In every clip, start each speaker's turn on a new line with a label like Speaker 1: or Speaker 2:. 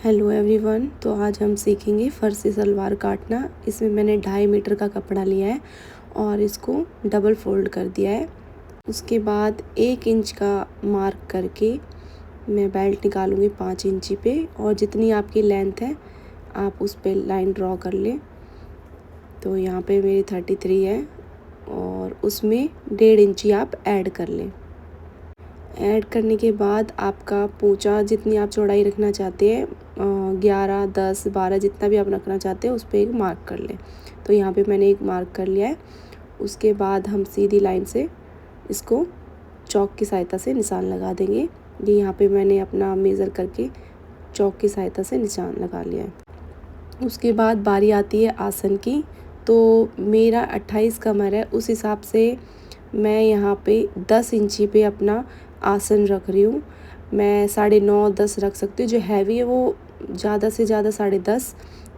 Speaker 1: Hello everyone. तो आज हम सीखेंगे फर्सी सलवार काटना। इसमें मैंने 2.5 मीटर का कपड़ा लिया है और इसको डबल फोल्ड कर दिया है। उसके बाद 1 इंच का मार्क करके मैं बेल्ट निकालूंगी 5 इंची पे, और जितनी आपकी लेंथ है आप उस पे लाइन ड्रॉ कर लें। तो यहाँ पे मेरी 33 है और उसमें 1.5 इंची आप ऐड कर लें। ऐड करने के बाद आपका पोंचा जितनी आप चौड़ाई रखना चाहते हैं 11, 10, 12 जितना भी आप रखना चाहते हैं उस पर एक मार्क कर लें। तो यहाँ पे मैंने एक मार्क कर लिया है। उसके बाद हम सीधी लाइन से इसको चौक की सहायता से निशान लगा देंगे। ये यहाँ पे मैंने अपना मेज़र करके चौक की सहायता से निशान लगा लिया है। उसके बाद बारी आती है आसन की। तो मेरा 28 कमर है, उस हिसाब से मैं यहाँ पे 10 इंची पे अपना आसन रख रही हूँ। मैं 9.5, 10 रख सकती हूँ। जो हैवी है वो ज़्यादा से ज़्यादा 10.5।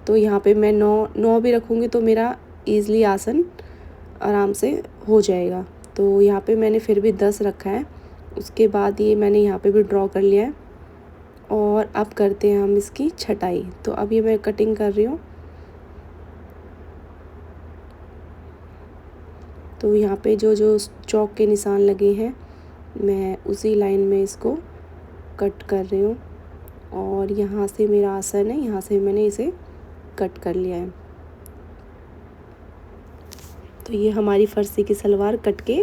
Speaker 1: तो यहाँ पे मैं 9 भी रखूँगी तो मेरा ईज़िली आसन आराम से हो जाएगा। तो यहाँ पे मैंने फिर भी 10 रखा है। उसके बाद ये मैंने यहाँ पे भी ड्रॉ कर लिया है और अब करते हैं हम इसकी छटाई। तो अब ये मैं कटिंग कर रही हूँ। तो यहाँ पे जो जो चौक के निशान लगे हैं मैं उसी लाइन में इसको कट कर रही हूँ, और यहाँ से मेरा आसन है, यहाँ से मैंने इसे कट कर लिया है। तो ये हमारी फर्सी की सलवार कट के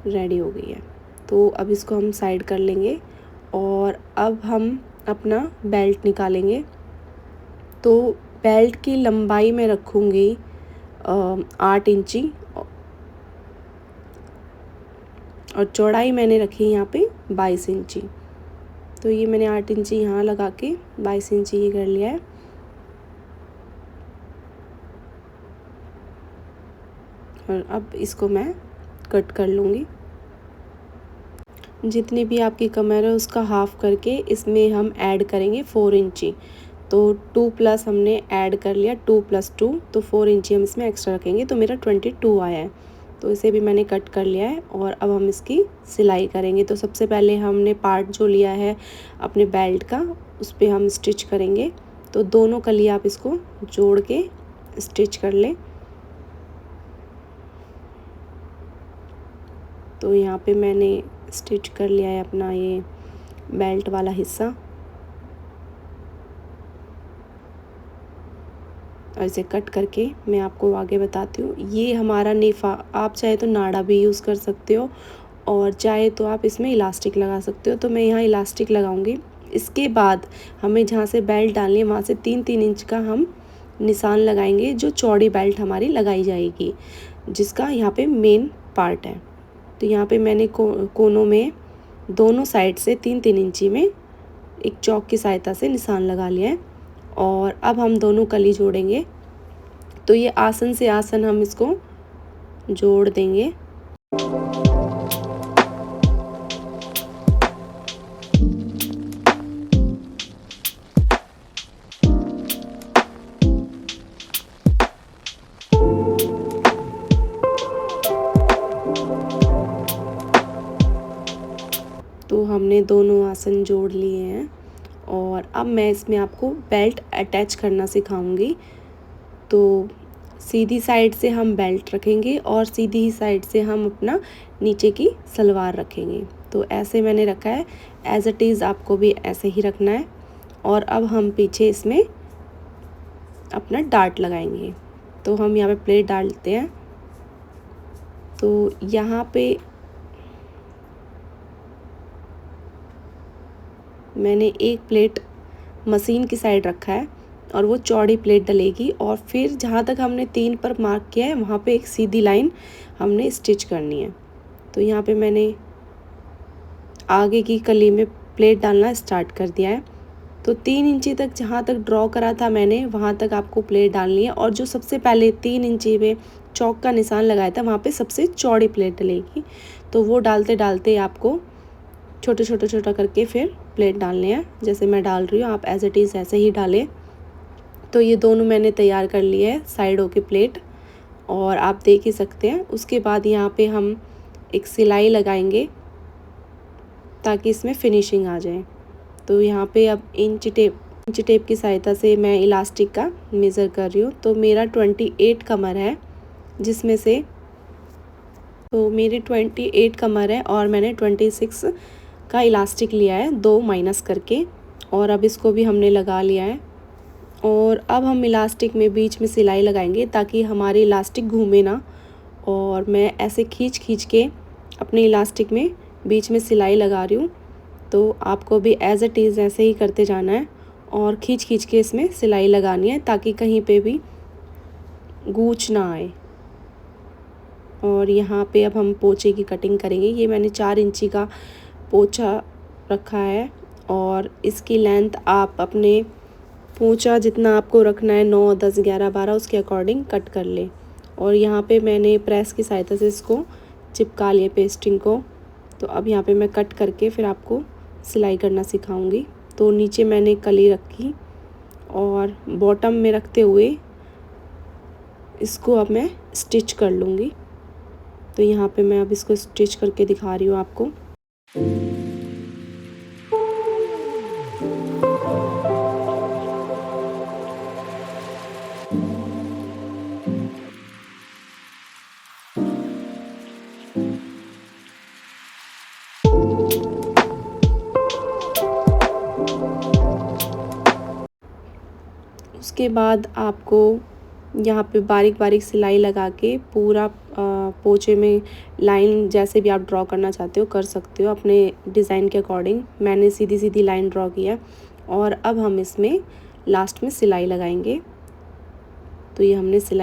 Speaker 1: रेडी हो गई है। तो अब इसको हम साइड कर लेंगे और अब हम अपना बेल्ट निकालेंगे। तो बेल्ट की लंबाई में रखूँगी 8 इंची और चौड़ाई मैंने रखी है यहाँ पे 22 इंची। तो ये मैंने 8 इंची यहाँ लगा के 22 इंची ये कर लिया है। और अब इसको मैं कट कर लूँगी। जितनी भी आपकी कमर है उसका हाफ करके इसमें हम ऐड करेंगे 4 इंची। तो 2 प्लस हमने ऐड कर लिया, 2 + 2 तो 4 इंची हम इसमें एक्स्ट्रा रखेंगे। तो मेरा 22 आया है। तो इसे भी मैंने कट कर लिया है और अब हम इसकी सिलाई करेंगे। तो सबसे पहले हमने पार्ट जो लिया है अपने बेल्ट का उस पर हम स्टिच करेंगे। तो दोनों कली आप इसको जोड़ के स्टिच कर लें। तो यहाँ पे मैंने स्टिच कर लिया है अपना ये बेल्ट वाला हिस्सा, और इसे कट करके मैं आपको आगे बताती हूँ। ये हमारा नेफा, आप चाहे तो नाड़ा भी यूज़ कर सकते हो और चाहे तो आप इसमें इलास्टिक लगा सकते हो। तो मैं यहाँ इलास्टिक लगाऊंगी। इसके बाद हमें जहाँ से बेल्ट डालनी है वहाँ से 3-3 इंच का हम निशान लगाएंगे, जो चौड़ी बेल्ट हमारी लगाई जाएगी, जिसका यहाँ पे मेन पार्ट है। तो यहाँ पे मैंने कोनों में दोनों साइड से 3-3 इंची में एक चौक की सहायता से निशान लगा लिया है। और अब हम दोनों कली जोड़ेंगे। तो ये आसन से आसन हम इसको जोड़ देंगे। तो हमने दोनों आसन जोड़ लिए हैं और अब मैं इसमें आपको बेल्ट अटैच करना सिखाऊंगी। तो सीधी साइड से हम बेल्ट रखेंगे और सीधी ही साइड से हम अपना नीचे की सलवार रखेंगे। तो ऐसे मैंने रखा है, एज इट इज़ आपको भी ऐसे ही रखना है। और अब हम पीछे इसमें अपना डार्ट लगाएंगे। तो हम यहाँ पे प्लेट डालते हैं। तो यहाँ पे मैंने एक प्लेट मशीन की साइड रखा है और वो चौड़ी प्लेट डलेगी, और फिर जहाँ तक हमने 3 पर मार्क किया है वहाँ पे एक सीधी लाइन हमने स्टिच करनी है। तो यहाँ पे मैंने आगे की कली में प्लेट डालना स्टार्ट कर दिया है। तो 3 इंची तक जहाँ तक ड्रॉ करा था मैंने वहाँ तक आपको प्लेट डालनी है, और जो सबसे पहले 3 इंची में चौक का निशान लगाया था वहाँ पे सबसे चौड़ी प्लेट डलेगी। तो वो डालते डालते आपको छोटा करके फिर प्लेट डालने हैं। जैसे मैं डाल रही हूँ आप एज इट इज़ ऐसे ही डालें। तो ये दोनों मैंने तैयार कर लिए है साइडों के प्लेट, और आप देख ही सकते हैं। उसके बाद यहाँ पे हम एक सिलाई लगाएंगे ताकि इसमें फिनिशिंग आ जाए। तो यहाँ पे अब इंच टेप की सहायता से मैं इलास्टिक का मेज़र कर रही हूँ। तो मेरा 28 कमर है, जिसमें से तो मेरी 28 कमर है और मैंने 26 का इलास्टिक लिया है, 2 माइनस करके। और अब इसको भी हमने लगा लिया है। और अब हम इलास्टिक में बीच में सिलाई लगाएंगे ताकि हमारी इलास्टिक घूमे ना। और मैं ऐसे खींच के अपने इलास्टिक में बीच में सिलाई लगा रही हूँ। तो आपको भी एज इट इज़ ऐसे ही करते जाना है और खींच के इसमें सिलाई लगानी है ताकि कहीं पे भी गूंच ना आए। और यहाँ पे अब हम पोंचे की कटिंग करेंगे। ये मैंने 4 इंची का पोंचा रखा है और इसकी लेंथ आप अपने पोंचा जितना आपको रखना है 9, 10, 11, 12 उसके अकॉर्डिंग कट कर लें। और यहाँ पे मैंने प्रेस की सहायता से इसको चिपका लिया पेस्टिंग को। तो अब यहाँ पे मैं कट करके फिर आपको सिलाई करना सिखाऊंगी। तो नीचे मैंने कली रखी और बॉटम में रखते हुए इसको अब मैं स्टिच कर लूँगी। तो यहाँ पे मैं अब इसको स्टिच करके दिखा रही हूँ आपको। उसके बाद आपको यहाँ पे बारीक बारीक सिलाई लगा के पूरा पोंचे में लाइन जैसे भी आप ड्रॉ करना चाहते हो कर सकते हो अपने डिज़ाइन के अकॉर्डिंग। मैंने सीधी सीधी लाइन ड्रॉ किया और अब हम इसमें लास्ट में सिलाई लगाएंगे। तो ये हमने सिलाई